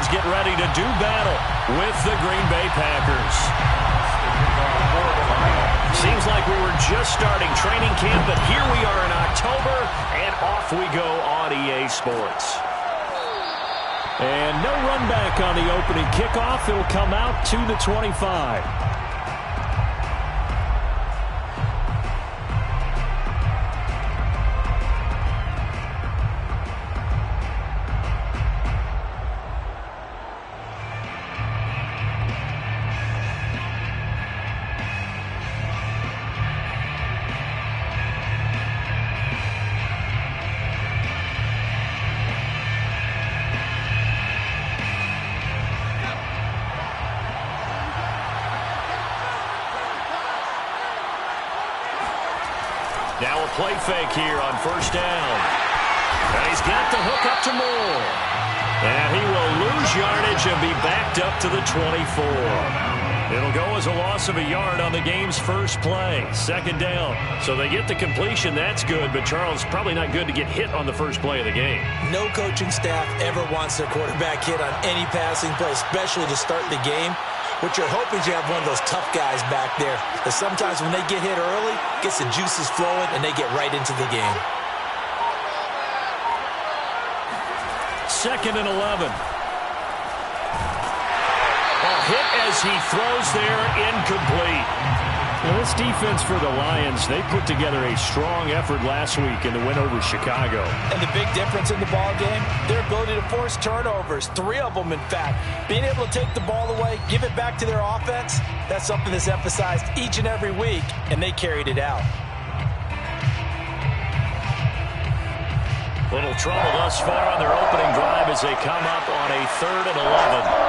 fans get ready to do battle with the Green Bay Packers. Seems like we were just starting training camp, but here we are in October, and off we go on EA Sports. And no run back on the opening kickoff. It'll come out to the 25. Now a play fake here on first down. And he's got the hook up to Moore. And he will lose yardage and be backed up to the 24. It'll go as a loss of a yard on the game's first play. Second down. So they get the completion. That's good. But, Charles, probably not good to get hit on the first play of the game. No coaching staff ever wants their quarterback hit on any passing play, especially to start the game. What you're hoping is you have one of those tough guys back there. Because sometimes when they get hit early, gets the juices flowing, and they get right into the game. Second and 11. A hit as he throws there, incomplete. Well, this defense for the Lions, they put together a strong effort last week in the win over Chicago. And the big difference in the ball game, their ability to force turnovers, 3 of them in fact. Being able to take the ball away, give it back to their offense, that's something that's emphasized each and every week, and they carried it out. Little trouble thus far on their opening drive as they come up on a 3rd and 11.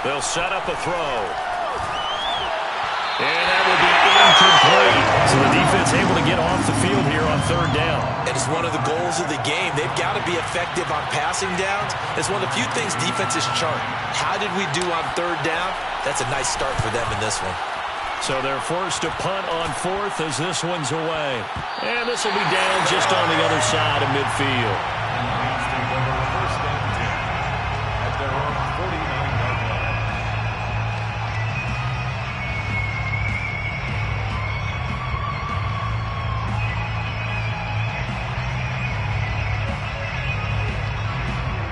They'll set up a throw. And that will be incomplete. So the defense able to get off the field here on 3rd down. And it's one of the goals of the game. They've got to be effective on passing downs. It's one of the few things defenses chart. How did we do on 3rd down? That's a nice start for them in this one. So they're forced to punt on 4th as this one's away. And this will be down just on the other side of midfield.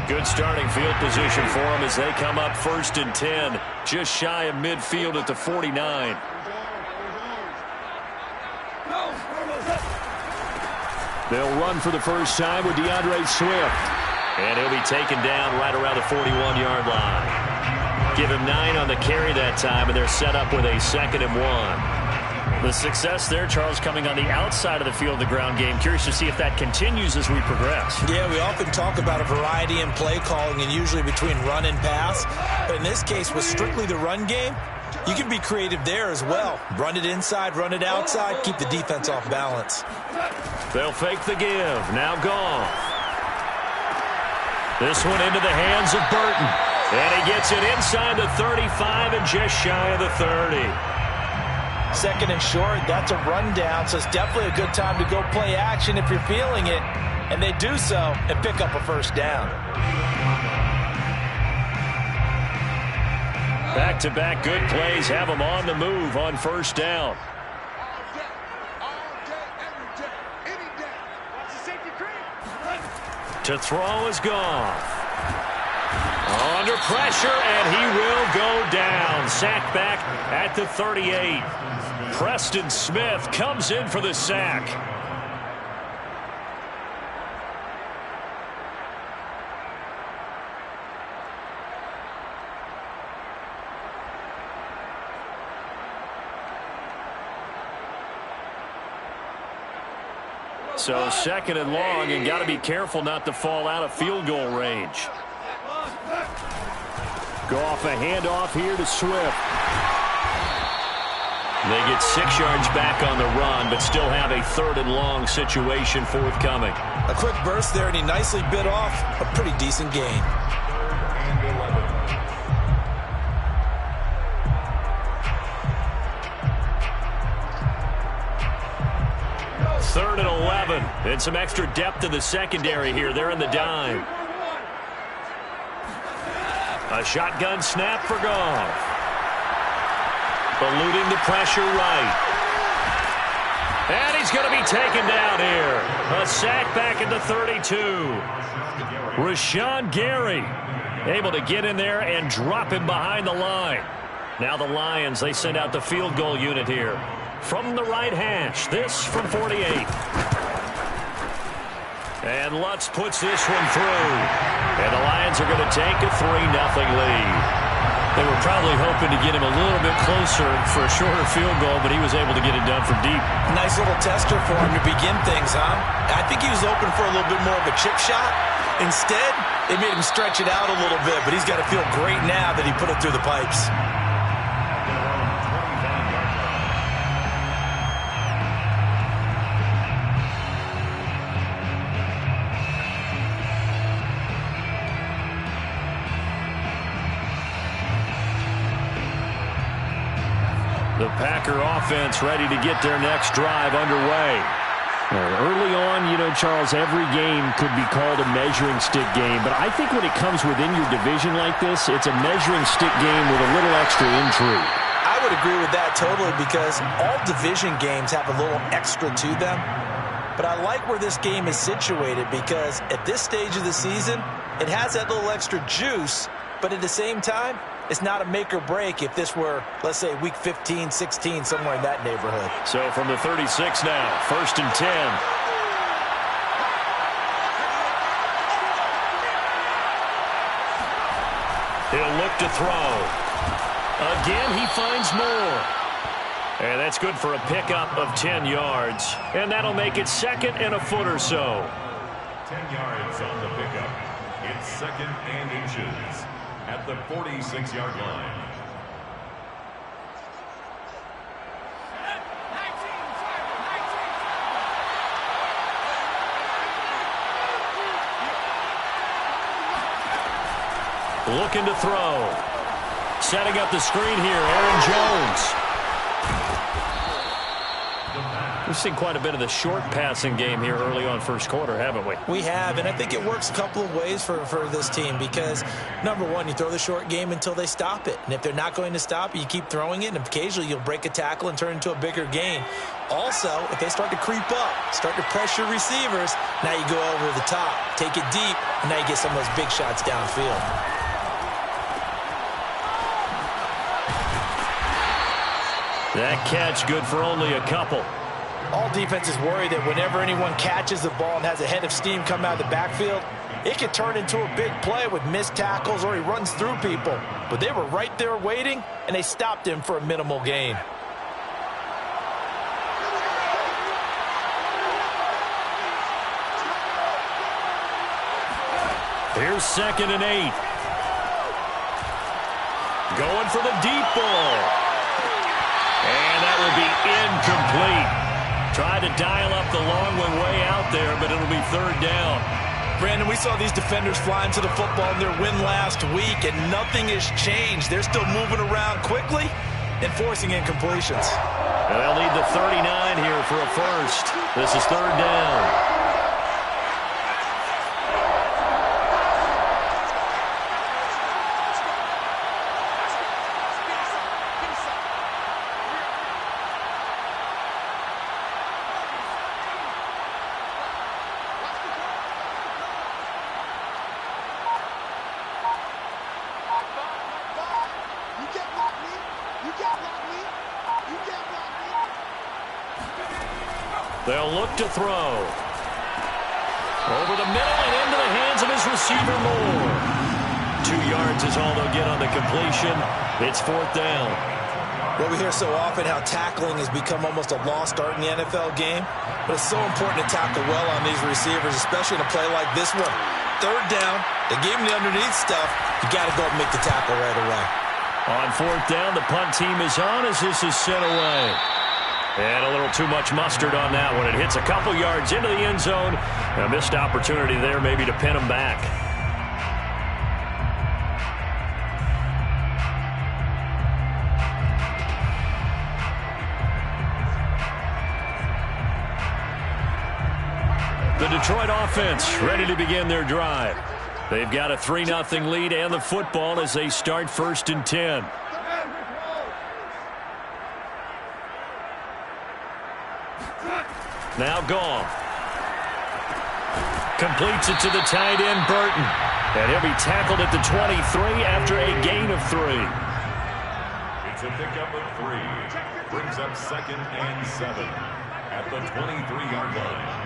Good starting field position for them as they come up 1st and 10, just shy of midfield at the 49. They'll run for the first time with DeAndre Swift. And he'll be taken down right around the 41-yard line. Give him 9 on the carry that time, and they're set up with a 2nd and 1. The success there, Charles, coming on the outside of the field, the ground game. Curious to see if that continues as we progress. Yeah, we often talk about a variety in play calling and usually between run and pass. But in this case, with strictly the run game, you can be creative there as well. Run it inside, run it outside, keep the defense off balance. They'll fake the give. Now Goff. This one into the hands of Burton. And he gets it inside the 35 and just shy of the 30. 2nd and short, that's a rundown, so it's definitely a good time to go play action if you're feeling it. And they do so and pick up a first down. Back-to-back good plays have them on the move on first down. To throw is Goff. Under pressure, and he will go down. Sacked back at the 38. Preston Smith comes in for the sack. So 2nd and long, and got to be careful not to fall out of field goal range. Goff a handoff here to Swift. They get 6 yards back on the run, but still have a 3rd and long situation forthcoming. A quick burst there, and he nicely bit off a pretty decent gain. 3rd and 11. And some extra depth in the secondary here. They're in the dime. A shotgun snap for Goff. Eluding the pressure right. And he's going to be taken down here. A sack back at the 32. Rashawn Gary able to get in there and drop him behind the line. Now the Lions, they send out the field goal unit here. From the right hash, this from 48. And Lutz puts this one through. And the Lions are going to take a 3-0 lead. They were probably hoping to get him a little bit closer for a shorter field goal, but he was able to get it done from deep. Nice little tester for him to begin things, huh? I think he was open for a little bit more of a chip shot. Instead, they made him stretch it out a little bit, but he's got to feel great now that he put it through the pipes. The Packer offense ready to get their next drive underway. Early on, Charles, every game could be called a measuring stick game. But I think when it comes within your division like this, it's a measuring stick game with a little extra intrigue. I would agree with that totally because all division games have a little extra to them. But I like where this game is situated because at this stage of the season, it has that little extra juice. But at the same time, it's not a make or break if this were, let's say, week 15, 16, somewhere in that neighborhood. So from the 36 now, 1st and 10. He'll look to throw. Again, he finds more. And that's good for a pickup of 10 yards. And that'll make it 2nd and a foot or so. 10 yards on the pickup. It's 2nd and inches at the 46-yard line. Looking to throw. Setting up the screen here, Aaron Jones. We've seen quite a bit of the short passing game here early on first quarter, haven't we? We have, and I think it works a couple of ways for this team because, number one, you throw the short game until they stop it. And if they're not going to stop it, you keep throwing it, and occasionally you'll break a tackle and turn into a bigger gain. Also, if they start to creep up, start to pressure receivers, now you go over the top, take it deep, and now you get some of those big shots downfield. That catch good for only a couple. All defenses worry that whenever anyone catches the ball and has a head of steam come out of the backfield, it can turn into a big play with missed tackles or he runs through people. But they were right there waiting, and they stopped him for a minimal gain. Here's 2nd and 8. Going for the deep ball. And that will be incomplete. Tried to dial up the long one way out there, but it'll be 3rd down. Brandon, we saw these defenders fly into the football in their win last week, and nothing has changed. They're still moving around quickly and forcing incompletions. And they'll need the 39 here for a first. This is 3rd down. They'll look to throw. Over the middle and into the hands of his receiver Moore. 2 yards is all they'll get on the completion. It's 4th down. Well, we hear so often how tackling has become almost a lost art in the NFL game. But it's so important to tackle well on these receivers, especially in a play like this one. 3rd down, they gave him the underneath stuff. You got to go and make the tackle right away. On 4th down, the punt team is on as this is sent away. And a little too much mustard on that one. It hits a couple yards into the end zone. A missed opportunity there maybe to pin them back. The Detroit offense ready to begin their drive. They've got a 3-0 lead and the football as they start 1st and 10. Now Goff. Completes it to the tight end, Burton. And he'll be tackled at the 23 after a gain of 3. It's a pickup of 3. Brings up 2nd and 7 at the 23-yard line.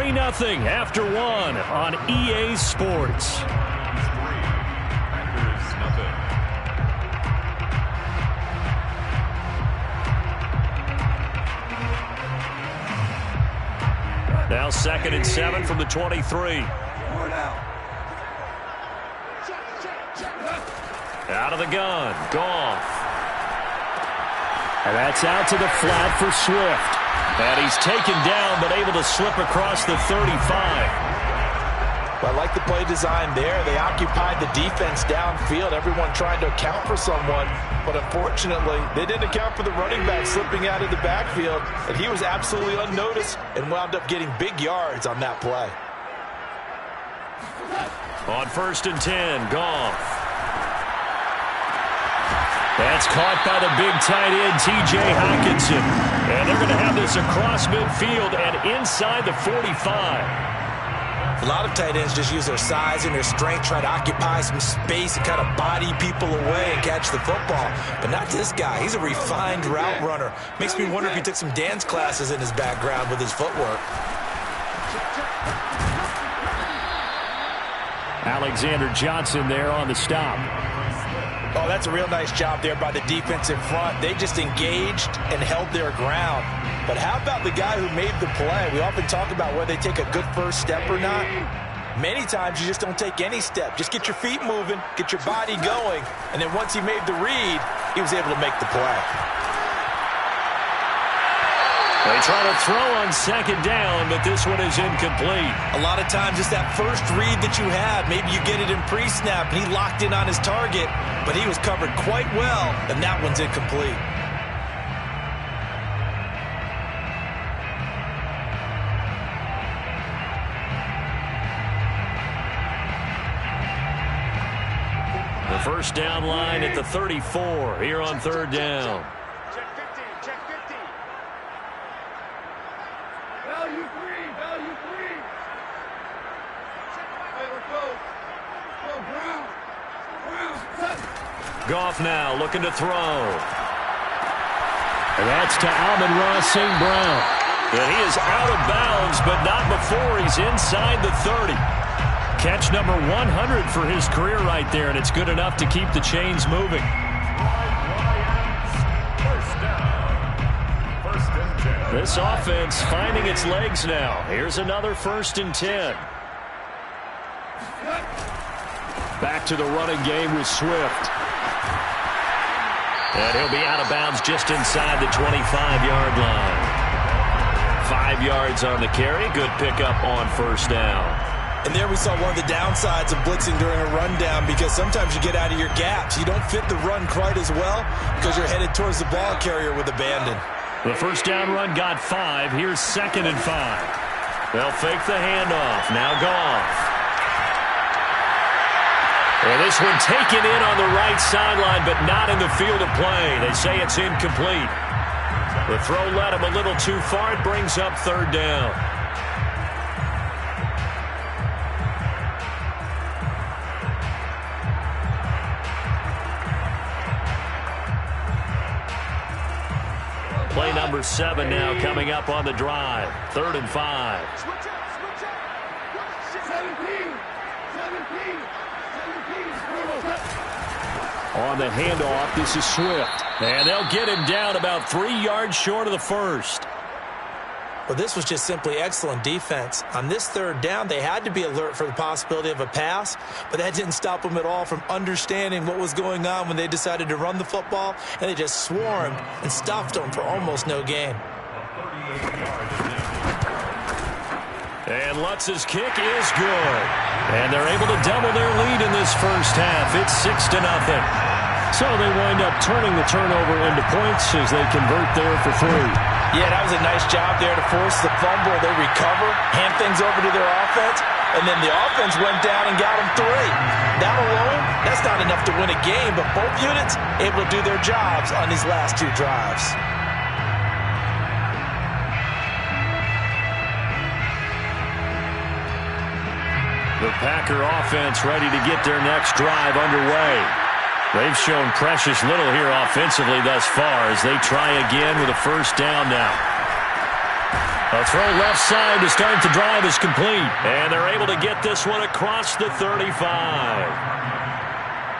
Nothing after 1 on EA Sports. Now 2nd and 7 from the 23. Out of the gun, Goff. And that's out to the flat for Swift. And he's taken down, but able to slip across the 35. Well, I like the play design there. They occupied the defense downfield, everyone trying to account for someone. But unfortunately, they didn't account for the running back slipping out of the backfield. And he was absolutely unnoticed and wound up getting big yards on that play. On 1st and 10, Goff. That's caught by the big tight end, T.J. Hockenson. And they're going to have this across midfield and inside the 45. A lot of tight ends just use their size and their strength, try to occupy some space and kind of body people away and catch the football. But not this guy. He's a refined route runner. Makes me wonder if he took some dance classes in his background with his footwork. Alexander Johnson there on the stop. Oh, that's a real nice job there by the defense in front. They just engaged and held their ground. But how about the guy who made the play? We often talk about whether they take a good first step or not. Many times you just don't take any step. Just get your feet moving, get your body going, and then once he made the read, he was able to make the play. They try to throw on 2nd down, but this one is incomplete. A lot of times it's that first read that you have. Maybe you get it in pre-snap, and he locked in on his target, but he was covered quite well, and that one's incomplete. The first down line at the 34 here on 3rd down. Goff now looking to throw. And that's to Amon-Ra St. Brown. And he is out of bounds, but not before he's inside the 30. Catch number 100 for his career right there, and it's good enough to keep the chains moving. This offense finding its legs now. Here's another 1st and 10. Back to the running game with Swift. And he'll be out of bounds just inside the 25-yard line. 5 yards on the carry. Good pickup on 1st down. And there we saw one of the downsides of blitzing during a rundown, because sometimes you get out of your gaps. You don't fit the run quite as well because you're headed towards the ball carrier with abandon. The 1st down run got 5. Here's 2nd and 5. They'll fake the handoff. Now Goff. And this one taken in on the right sideline, but not in the field of play. They say it's incomplete. The throw led him a little too far. It brings up 3rd down. Play number 7 now coming up on the drive. 3rd and 5. On the handoff, this is Swift. And they'll get him down about 3 yards short of the first. Well, this was just simply excellent defense. On this third down, they had to be alert for the possibility of a pass, but that didn't stop them at all from understanding what was going on when they decided to run the football, and they just swarmed and stuffed them for almost no gain. And Lutz's kick is good. And they're able to double their lead in this first half. It's 6-0. So they wind up turning the turnover into points as they convert there for 3. Yeah, that was a nice job there to force the fumble. They recover, hand things over to their offense, and then the offense went down and got them 3. That alone, that's not enough to win a game, but both units able to do their jobs on these last 2 drives. The Packer offense ready to get their next drive underway. They've shown precious little here offensively thus far as they try again with a first down now. A throw left side to start the drive is complete. And they're able to get this one across the 35.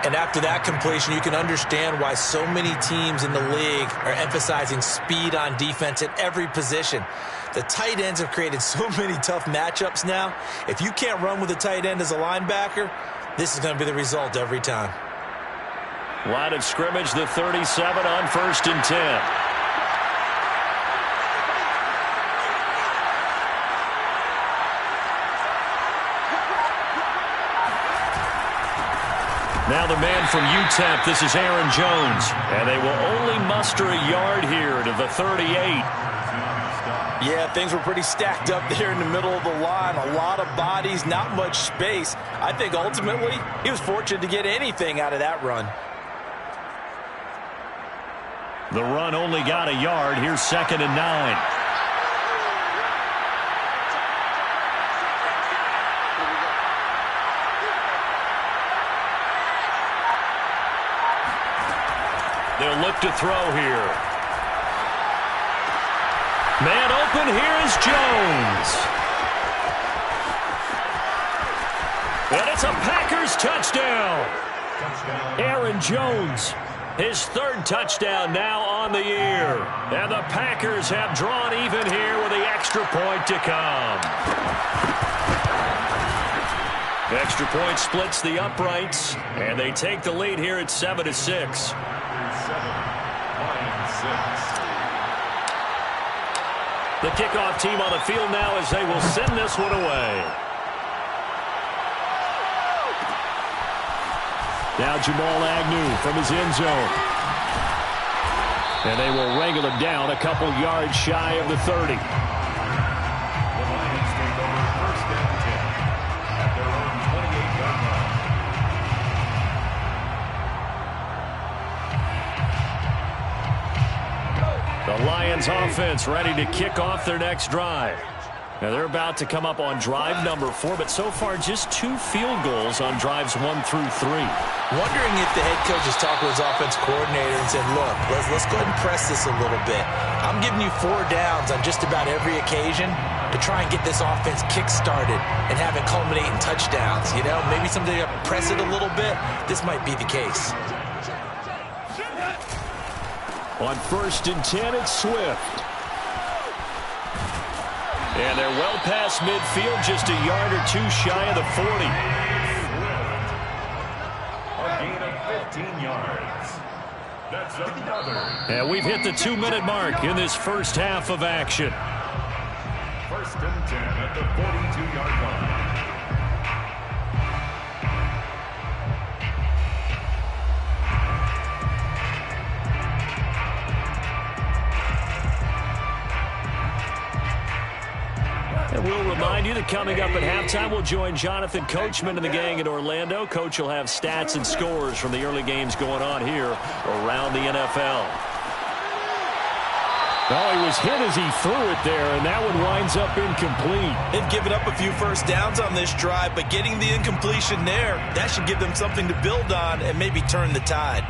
And after that completion, you can understand why so many teams in the league are emphasizing speed on defense at every position. The tight ends have created so many tough matchups now. If you can't run with a tight end as a linebacker, this is going to be the result every time. Line of scrimmage, the 37 on 1st and 10. Now the man from UTEP, this is Aaron Jones. And they will only muster a yard here to the 38. Yeah, things were pretty stacked up there in the middle of the line. A lot of bodies, not much space. I think ultimately he was fortunate to get anything out of that run. The run only got a yard. Here's 2nd and 9. They'll look to throw here. Man open, here is Jones. And it's a Packers touchdown. Aaron Jones, his 3rd touchdown now on the year. And the Packers have drawn even here with the extra point to come. Extra point splits the uprights, and they take the lead here at 7-6. The kickoff team on the field now as they will send this one away. Now Jamal Agnew from his end zone. And they will wrangle him down a couple yards shy of the 30. The Lions take over 1st and 10 at their own 28-yard line. The Lions offense ready to kick off their next drive. Now they're about to come up on drive number 4, but so far just 2 field goals on drives 1 through 3. Wondering if the head coach has talked with his offense coordinator and said, look, let's go ahead and press this a little bit. I'm giving you 4 downs on just about every occasion to try and get this offense kick-started and have it culminate in touchdowns. You know, maybe someday you press it a little bit. This might be the case. On 1st and 10, it's Swift. And they're well past midfield, just a yard or 2 shy of the 40. A gain of 15 yards. That's another. And we've hit the 2-minute mark in this first half of action. 1st and 10 at the 42-yard line. And we'll remind you that coming up at halftime, we'll join Jonathan Coachman and the gang in Orlando. Coach will have stats and scores from the early games going on here around the NFL. Oh, he was hit as he threw it there, and that one winds up incomplete. They've given up a few first downs on this drive, but getting the incompletion there, that should give them something to build on and maybe turn the tide.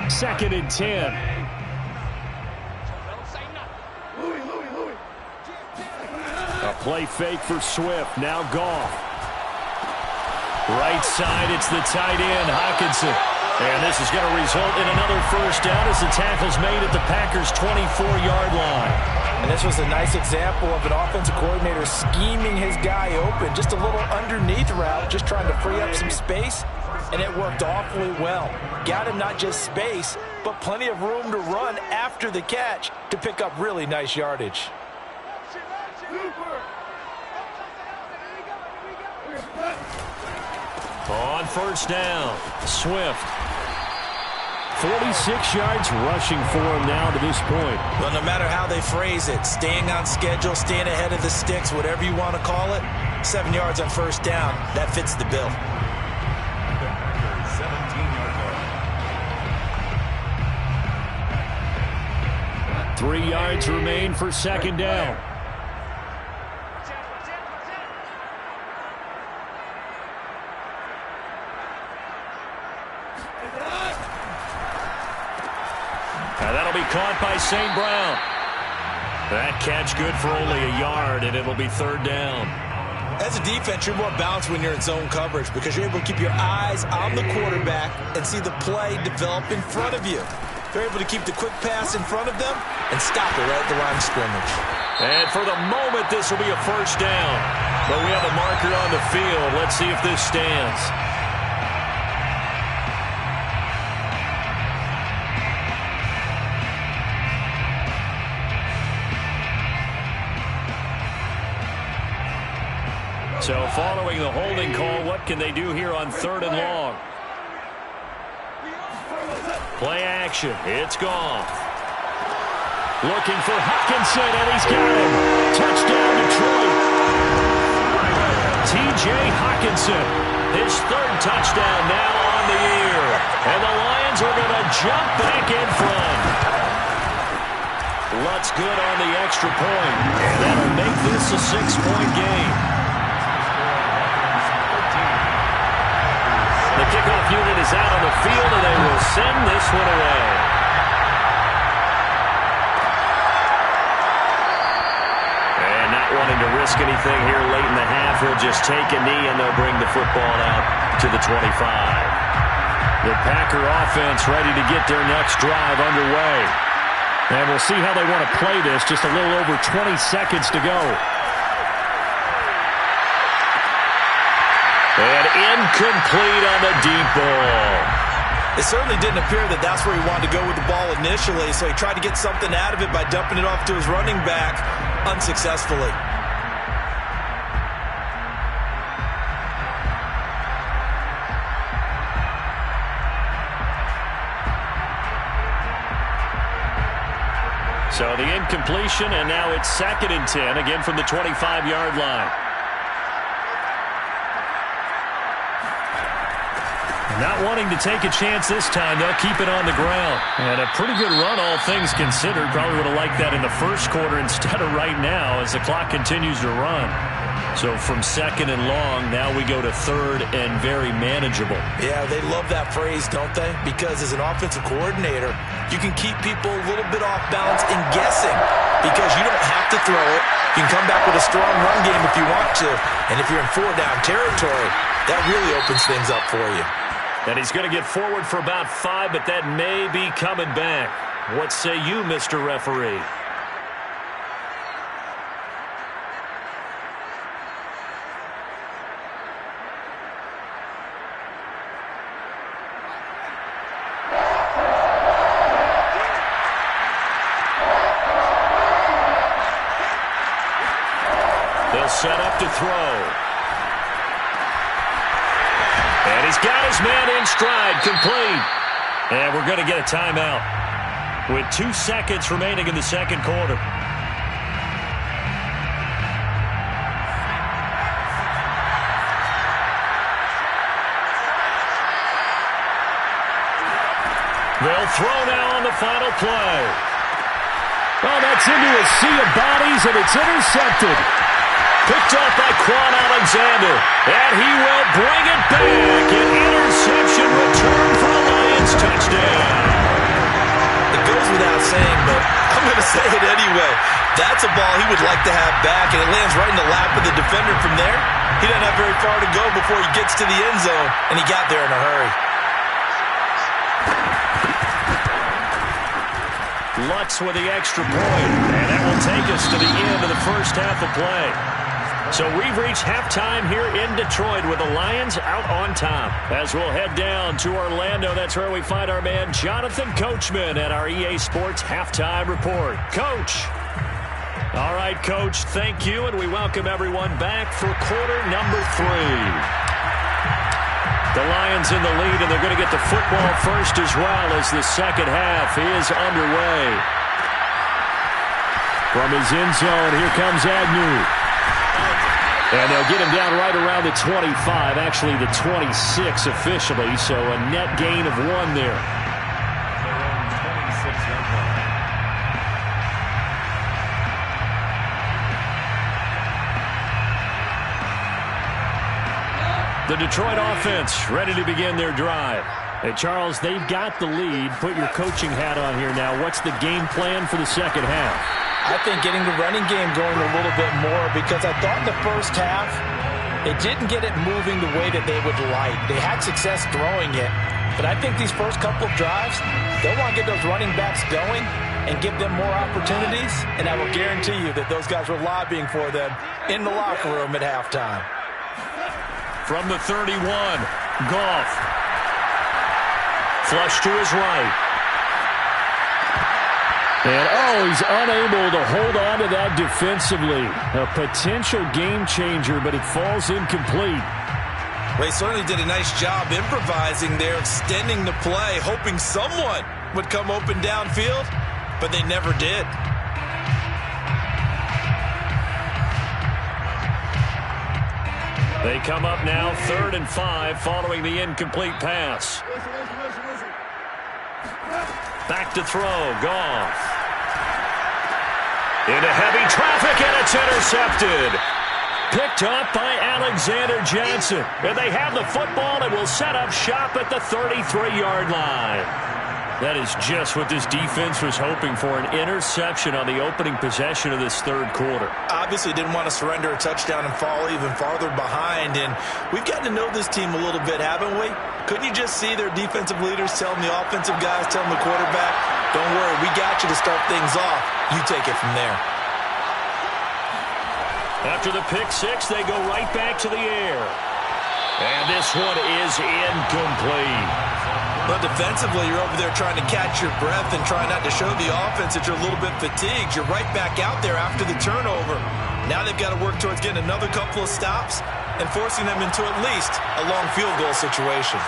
Second and 10. A play fake for Swift. Now Goff. Right side, it's the tight end, Hockenson. And this is going to result in another first down as the tackle's made at the Packers' 24-yard line. And this was a nice example of an offensive coordinator scheming his guy open. Just a little underneath route, just trying to free up some space, and it worked awfully well. Got him not just space, but plenty of room to run after the catch to pick up really nice yardage. On first down, Swift. 46 yards rushing for him now to this point. Well, no matter how they phrase it, staying on schedule, staying ahead of the sticks, whatever you want to call it, 7 yards on first down, that fits the bill. 3 yards remain for second down. That'll be caught by St. Brown. That catch good for only a yard, and it'll be third down. As a defense, you're more balanced when you're in zone coverage because you're able to keep your eyes on the quarterback and see the play develop in front of you. They're able to keep the quick pass in front of them and stop it right at the line of scrimmage. And for the moment, this will be a first down. But we have a marker on the field. Let's see if this stands. So following the holding call, what can they do here on third and long? Play action. It's gone. Looking for Hockenson, and he's got him. Touchdown, Detroit. T.J. Hockenson, his third touchdown now on the year. And the Lions are going to jump back in front. Lutz good on the extra point. And that'll make this a 6-point game. The kickoff unit is out on the field, and they will send this one away. And not wanting to risk anything here late in the half, he'll just take a knee, and they'll bring the football out to the 25. The Packer offense ready to get their next drive underway. And we'll see how they want to play this. Just a little over 20 seconds to go. And incomplete on the deep ball. It certainly didn't appear that that's where he wanted to go with the ball initially, so he tried to get something out of it by dumping it off to his running back unsuccessfully. So the incompletion, and now it's 2nd and 10, again from the 25-yard line. Not wanting to take a chance this time, they'll keep it on the ground. And a pretty good run, all things considered. Probably would have liked that in the first quarter instead of right now as the clock continues to run. So from 2nd and long, now we go to 3rd and very manageable. Yeah, they love that phrase, don't they? Because as an offensive coordinator, you can keep people a little bit off balance and guessing because you don't have to throw it. You can come back with a strong run game if you want to. And if you're in 4-down territory, that really opens things up for you. And he's going to get forward for about 5, but that may be coming back. What say you, Mr. Referee? They'll set up to throw. And he's got his man in stride, complete. And we're going to get a timeout with 2 seconds remaining in the second quarter. They'll throw now on the final play. Oh, that's into a sea of bodies, and it's intercepted. Picked off by Quan Alexander. And he will bring it back. An interception return for a Lions touchdown. It goes without saying, but I'm going to say it anyway. That's a ball he would like to have back, and it lands right in the lap of the defender from there. He doesn't have very far to go before he gets to the end zone, and he got there in a hurry. Lutz with the extra point, and that will take us to the end of the first half of play. So we've reached halftime here in Detroit with the Lions out on top. As we'll head down to Orlando, that's where we find our man Jonathan Coachman at our EA Sports Halftime Report. Coach. All right, Coach, thank you, and we welcome everyone back for quarter number 3. The Lions in the lead, and they're going to get the football first as well as the second half is underway. From his end zone, here comes Agnew. And they'll get him down right around the 25, actually the 26 officially, so a net gain of 1 there. The Detroit offense ready to begin their drive. Hey, Charles, they've got the lead. Put your coaching hat on here now. What's the game plan for the second half? I think getting the running game going a little bit more, because I thought in the first half they didn't get it moving the way that they would like. They had success throwing it, but I think these first couple of drives, they'll want to get those running backs going and give them more opportunities, and I will guarantee you that those guys were lobbying for them in the locker room at halftime. From the 31, Goff. Flush to his right. And, he's unable to hold on to that defensively. A potential game changer, but it falls incomplete. They certainly did a nice job improvising there, extending the play, hoping someone would come open downfield, but they never did. They come up now 3rd and 5 following the incomplete pass. Back to throw, Goff. Into heavy traffic, and it's intercepted. Picked up by Alexander Johnson. And they have the football and will set up shop at the 33-yard line. That is just what this defense was hoping for, an interception on the opening possession of this third quarter. Obviously didn't want to surrender a touchdown and fall even farther behind, and we've gotten to know this team a little bit, haven't we? Couldn't you just see their defensive leaders telling the offensive guys, telling the quarterback, don't worry, we got you to start things off. You take it from there. After the pick six, they go right back to the air. And this one is incomplete. But defensively, you're over there trying to catch your breath and trying not to show the offense that you're a little bit fatigued. You're right back out there after the turnover. Now they've got to work towards getting another couple of stops and forcing them into at least a long field goal situation.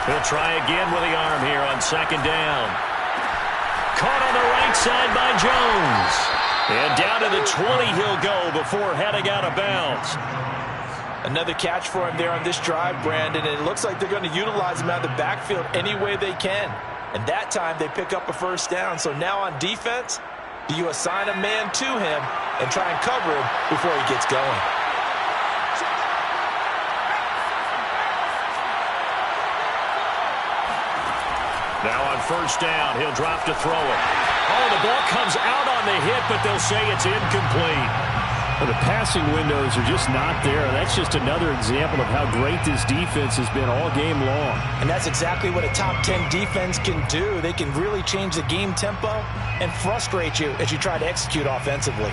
He'll try again with the arm here on second down. Caught on the right side by Jones. And down to the 20 he'll go before heading out of bounds. Another catch for him there on this drive, Brandon. And it looks like they're going to utilize him out of the backfield any way they can. And that time they pick up a first down. So now on defense, do you assign a man to him and try and cover him before he gets going? Now on first down, he'll drop to throw it. Oh, the ball comes out on the hit, but they'll say it's incomplete. Well, the passing windows are just not there. That's just another example of how great this defense has been all game long. And that's exactly what a top 10 defense can do. They can really change the game tempo and frustrate you as you try to execute offensively.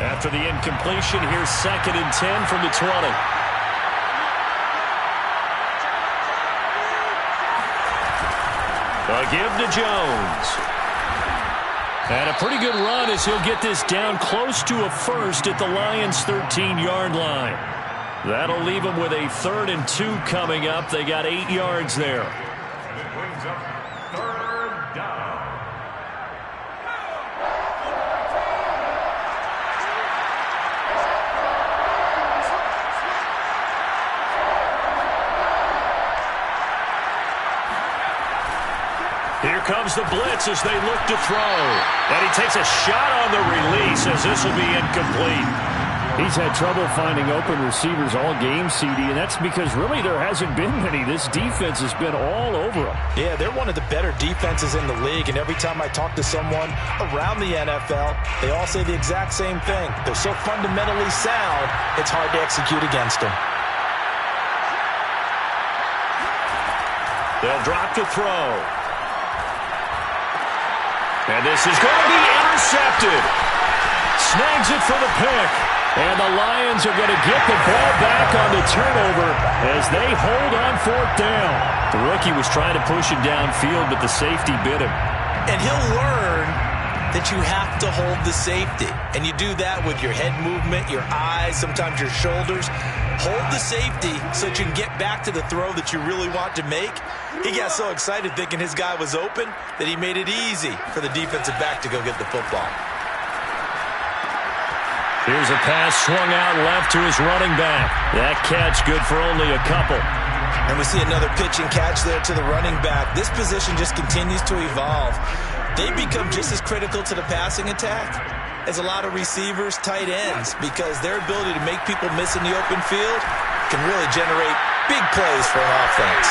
After the incompletion, here's 2nd and 10 from the 20. A give to Jones. And a pretty good run as he'll get this down close to a first at the Lions' 13-yard line. That'll leave them with a 3rd and 2 coming up. They got 8 yards there. And it brings up 3rd down. Here comes the blitz as they look to throw. And he takes a shot on the release as this will be incomplete. He's had trouble finding open receivers all game, CD, and that's because really there hasn't been many. This defense has been all over him. Yeah, they're one of the better defenses in the league, and every time I talk to someone around the NFL, they all say the exact same thing. They're so fundamentally sound, it's hard to execute against them. They'll drop to throw. And this is going to be intercepted. Snags it for the pick. And the Lions are going to get the ball back on the turnover as they hold on 4th down. The rookie was trying to push it downfield, but the safety bit him. And he'll learn that you have to hold the safety. And you do that with your head movement, your eyes, sometimes your shoulders. Hold the safety so that you can get back to the throw that you really want to make. He got so excited thinking his guy was open that he made it easy for the defensive back to go get the football. Here's a pass swung out left to his running back. That catch good for only a couple. And we see another pitch and catch there to the running back. This position just continues to evolve. They become just as critical to the passing attack as a lot of receivers, tight ends, because their ability to make people miss in the open field can really generate big plays for an offense.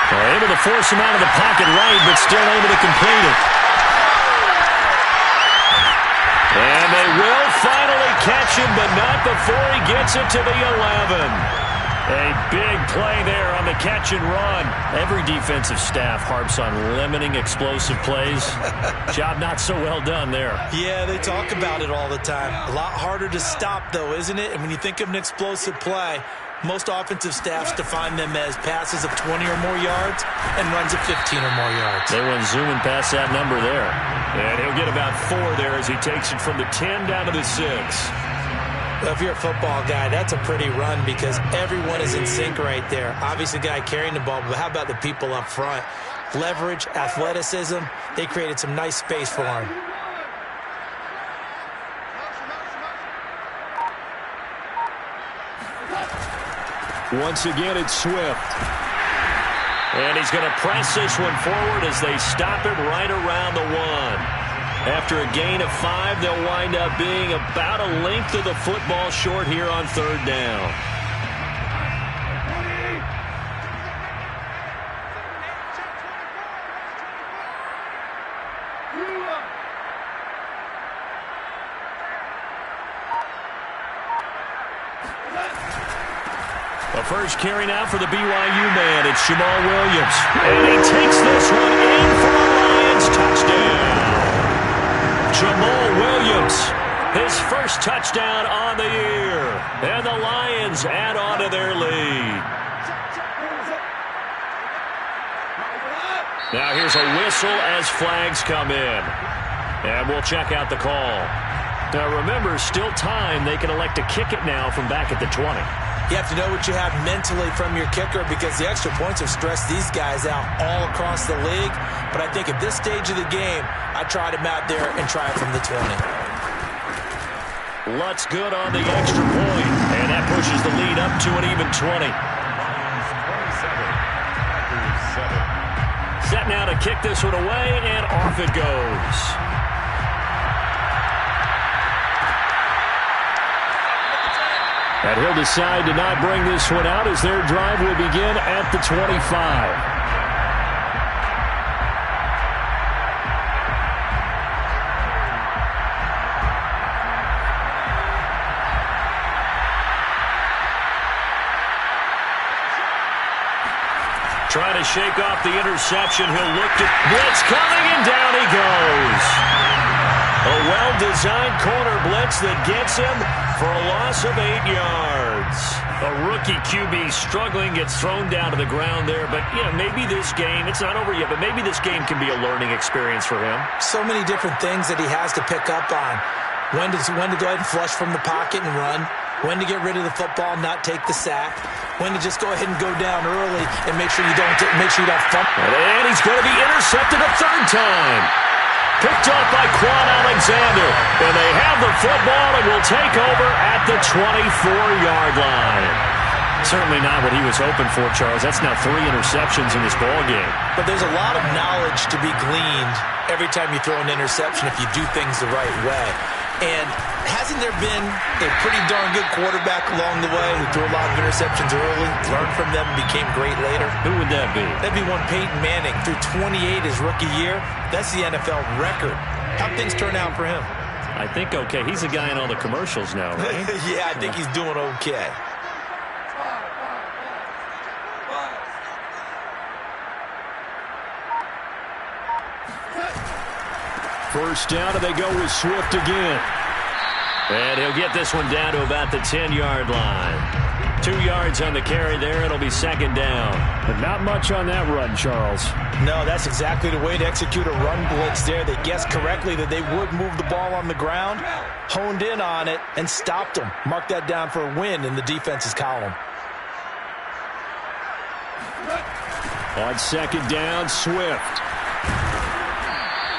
They're able to force him out of the pocket right, but still able to complete it. And they will finally catch him, but not before he gets it to the 11. A big play there on the catch and run. Every defensive staff harps on limiting explosive plays. Job not so well done there. Yeah, they talk about it all the time. A lot harder to stop, though, isn't it? And when you think of an explosive play, most offensive staffs define them as passes of 20 or more yards and runs of 15 or more yards. They went zooming past that number there. And he'll get about 4 there as he takes it from the 10 down to the 6. Well, if you're a football guy, that's a pretty run because everyone is in sync right there. Obviously, the guy carrying the ball, but how about the people up front? Leverage, athleticism, they created some nice space for him. Once again, it's Swift. And he's going to press this one forward as they stop it right around the 1. After a gain of 5, they'll wind up being about a length of the football short here on 3rd down. The first carry now for the BYU man. It's Jamal Williams. And he takes this one in for a Lions touchdown. Jamal Williams, his first touchdown on the year. And the Lions add on to their lead. Now here's a whistle as flags come in. And we'll check out the call. Now remember, still time. They can elect to kick it now from back at the 20. You have to know what you have mentally from your kicker because the extra points have stressed these guys out all across the league. But I think at this stage of the game, I tried him out there and try it from the 20. Lutz good on the extra point, and that pushes the lead up to an even 20. Set now to kick this one away, and off it goes. And he'll decide to not bring this one out as their drive will begin at the 25. Trying to shake off the interception. He'll look to blitz coming, and down he goes. A well-designed corner blitz that gets him for a loss of 8 yards. A rookie QB struggling, gets thrown down to the ground there. But, you know, maybe this game, it's not over yet, but maybe this game can be a learning experience for him. So many different things that he has to pick up on. When to go ahead and flush from the pocket and run. When to get rid of the football, not take the sack. When to just go ahead and go down early and make sure you don't fumble. And he's going to be intercepted a 3rd time. Picked up by Quan Alexander. And they have the football and will take over at the 24-yard line. Certainly not what he was hoping for, Charles. That's now 3 interceptions in this ball game. But there's a lot of knowledge to be gleaned every time you throw an interception if you do things the right way. And hasn't there been a pretty darn good quarterback along the way who threw a lot of interceptions early, learned from them, and became great later? Who would that be? That'd be one Peyton Manning. Threw 28 his rookie year. That's the NFL record. How'd things turn out for him? I think okay. He's a guy in all the commercials now, right? Yeah, I think he's doing okay. First down, and they go with Swift again. And he'll get this one down to about the 10-yard line. 2 yards on the carry there. It'll be second down. But not much on that run, Charles. No, that's exactly the way to execute a run blitz there. They guessed correctly that they would move the ball on the ground, honed in on it, and stopped them. Mark that down for a win in the defense's column. On second down, Swift.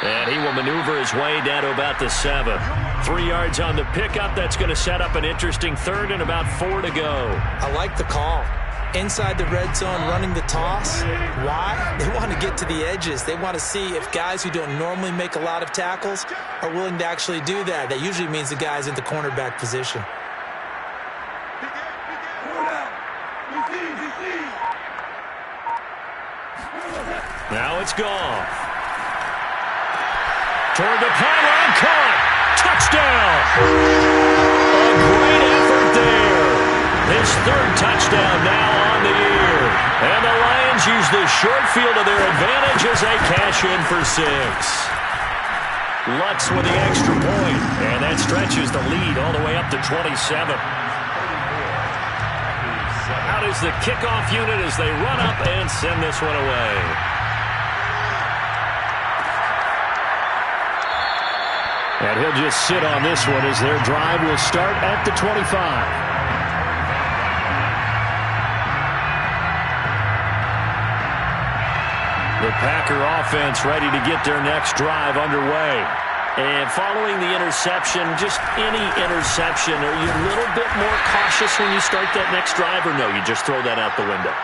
And he will maneuver his way down to about the 7. 3 yards on the pickup. That's going to set up an interesting third and about 4 to go. I like the call. Inside the red zone, running the toss. Why? They want to get to the edges. They want to see if guys who don't normally make a lot of tackles are willing to actually do that. That usually means the guy's in the cornerback position. Now it's gone. Toward the pylon, caught. Touchdown. A great effort there. His third touchdown now on the year. And the Lions use the short field to their advantage as they cash in for 6. Lutz with the extra point. And that stretches the lead all the way up to 27. Out is the kickoff unit as they run up and send this one away. And he'll just sit on this one as their drive will start at the 25. The Packer offense ready to get their next drive underway. And following the interception, just any interception, are you a little bit more cautious when you start that next drive, or no, you just throw that out the window?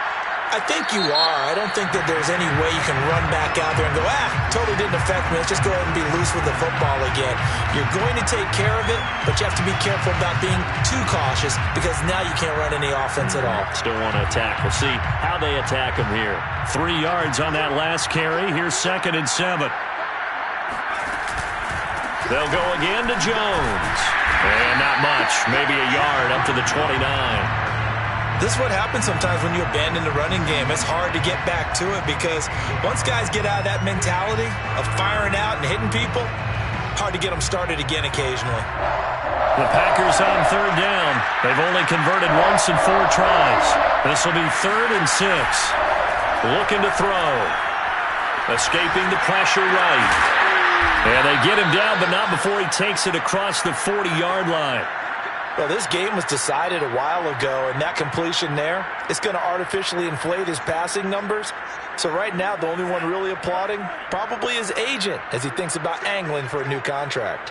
I think you are. I don't think that there's any way you can run back out there and go, totally didn't affect me. Let's just go ahead and be loose with the football again. You're going to take care of it, but you have to be careful about being too cautious because now you can't run any offense at all. Still want to attack. We'll see how they attack him here. 3 yards on that last carry. Here's 2nd and 7. They'll go again to Jones. And not much. Maybe a yard up to the 29. This is what happens sometimes when you abandon the running game. It's hard to get back to it because once guys get out of that mentality of firing out and hitting people, hard to get them started again occasionally. The Packers on 3rd down. They've only converted once in 4 tries. This will be 3rd and 6. Looking to throw. Escaping the pressure right. And they get him down, but not before he takes it across the 40-yard line. Well, this game was decided a while ago, and that completion there is going to artificially inflate his passing numbers. So right now, the only one really applauding probably his agent as he thinks about angling for a new contract.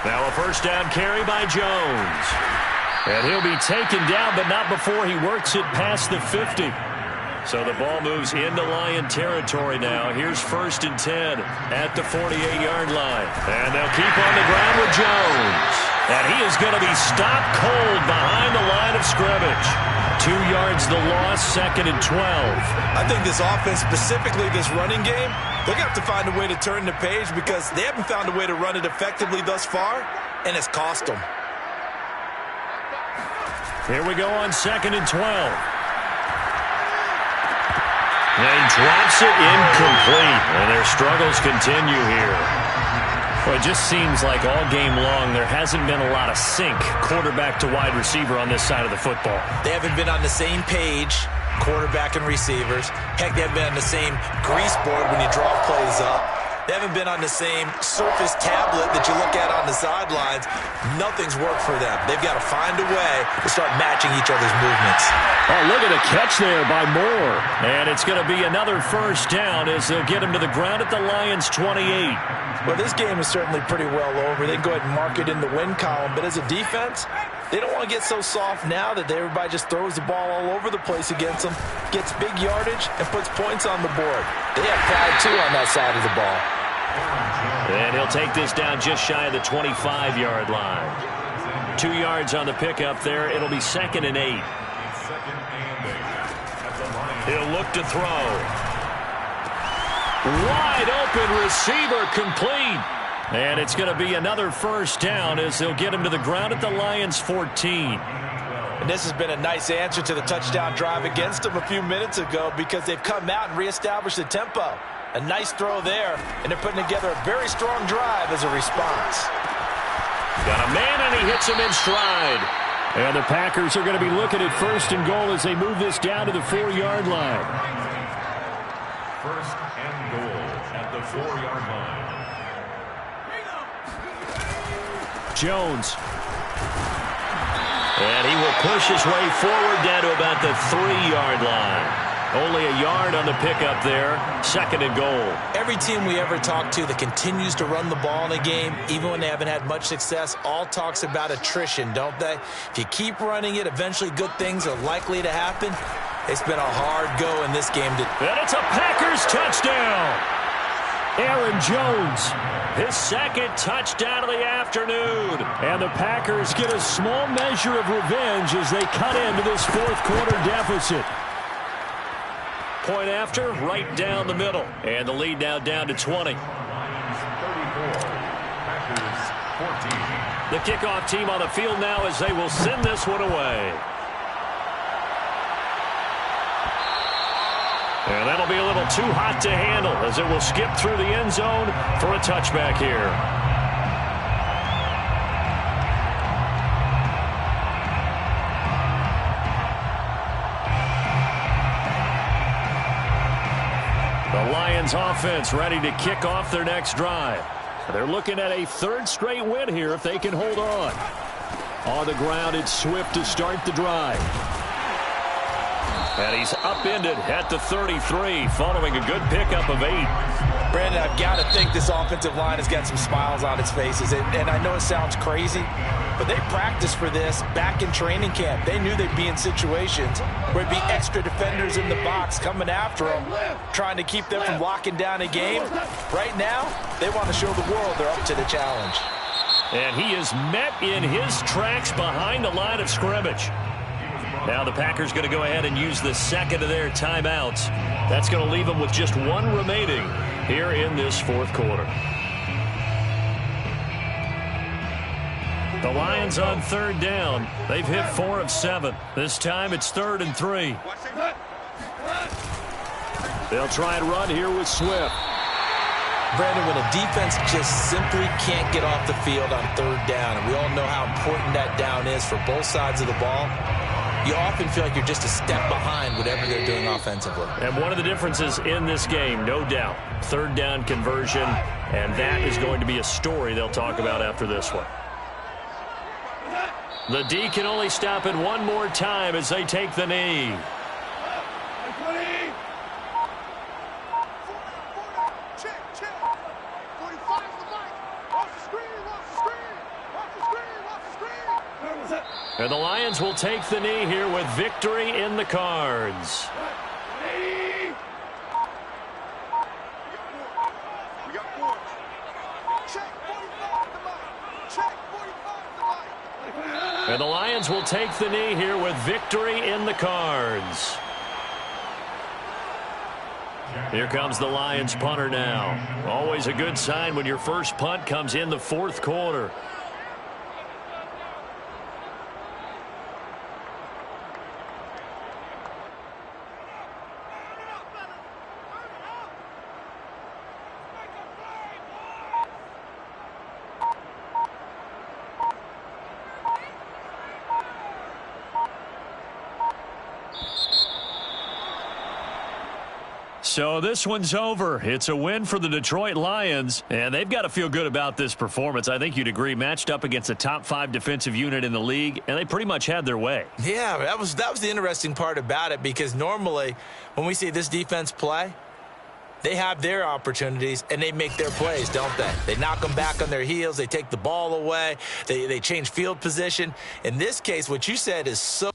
Now a first down carry by Jones. And he'll be taken down, but not before he works it past the 50. So the ball moves into Lion territory now. Here's 1st and 10 at the 48-yard line. And they'll keep on the ground with Jones. And he is going to be stopped cold behind the line of scrimmage. 2 yards the loss, 2nd and 12. I think this offense, specifically this running game, they're going to have to find a way to turn the page because they haven't found a way to run it effectively thus far, and it's cost them. Here we go on 2nd and 12. And drops it incomplete. And their struggles continue here. Well, it just seems like all game long there hasn't been a lot of sync quarterback to wide receiver on this side of the football. They haven't been on the same page, quarterback and receivers. Heck, they haven't been on the same grease board when you draw plays up. They haven't been on the same Surface tablet that you look at on the sidelines. Nothing's worked for them. They've got to find a way to start matching each other's movements. Oh, look at the catch there by Moore. And it's going to be another first down as they'll get him to the ground at the Lions' 28. Well, this game is certainly pretty well over. They can go ahead and mark it in the win column. But as a defense, they don't want to get so soft now that everybody just throws the ball all over the place against them, gets big yardage, and puts points on the board. They have pride, too, on that side of the ball. And he'll take this down just shy of the 25-yard line. 2 yards on the pickup there. It'll be 2nd and 8. He'll look to throw. Wide open receiver, complete. And it's going to be another first down as they'll get him to the ground at the Lions' 14. And this has been a nice answer to the touchdown drive against them a few minutes ago because they've come out and reestablished the tempo. A nice throw there, and they're putting together a very strong drive as a response. Got a man, and he hits him in stride. And the Packers are going to be looking at 1st and goal as they move this down to the 4-yard line. 1st and goal at the 4-yard line. Jones. And he will push his way forward down to about the 3-yard line. Only a yard on the pickup there. 2nd and goal. Every team we ever talk to that continues to run the ball in a game, even when they haven't had much success, all talks about attrition, don't they? If you keep running it, eventually good things are likely to happen. It's been a hard go in this game. And it's a Packers touchdown. Aaron Jones. His 2nd touchdown of the afternoon. And the Packers get a small measure of revenge as they cut into this 4th quarter deficit. Point after, right down the middle. And the lead now down to 20. 34, Packers 14. The kickoff team on the field now as they will send this one away. And that'll be a little too hot to handle as it will skip through the end zone for a touchback here. The Lions offense ready to kick off their next drive. They're looking at a 3rd straight win here if they can hold on. On the ground, it's Swift to start the drive. And he's upended at the 33 following a good pickup of 8. Brandon, I've got to think this offensive line has got some smiles on its faces. And I know it sounds crazy, but they practiced for this back in training camp. They knew they'd be in situations where it'd be extra defenders in the box coming after them, trying to keep them from locking down a game. Right now, they want to show the world they're up to the challenge. And he is met in his tracks behind the line of scrimmage. Now the Packers going to go ahead and use the 2nd of their timeouts. That's going to leave them with just 1 remaining here in this 4th quarter. The Lions on 3rd down. They've hit 4 of 7. This time it's 3rd and 3. They'll try and run here with Swift. Brandon, when a defense just simply can't get off the field on 3rd down, and we all know how important that down is for both sides of the ball, you often feel like you're just a step behind whatever they're doing offensively. And one of the differences in this game, no doubt, 3rd down conversion, and that is going to be a story they'll talk about after this one. The D can only stop it one more time as they take the knee. And the Lions will take the knee here with victory in the cards. And the Lions will take the knee here with victory in the cards. Here comes the Lions punter now. Always a good sign when your first punt comes in the 4th quarter. So this one's over. It's a win for the Detroit Lions, and they've got to feel good about this performance. I think you'd agree, matched up against a top 5 defensive unit in the league, and they pretty much had their way. Yeah, that was the interesting part about it, because normally when we see this defense play, they have their opportunities, and they make their plays, don't they? They knock them back on their heels. They take the ball away. They change field position. In this case, what you said is so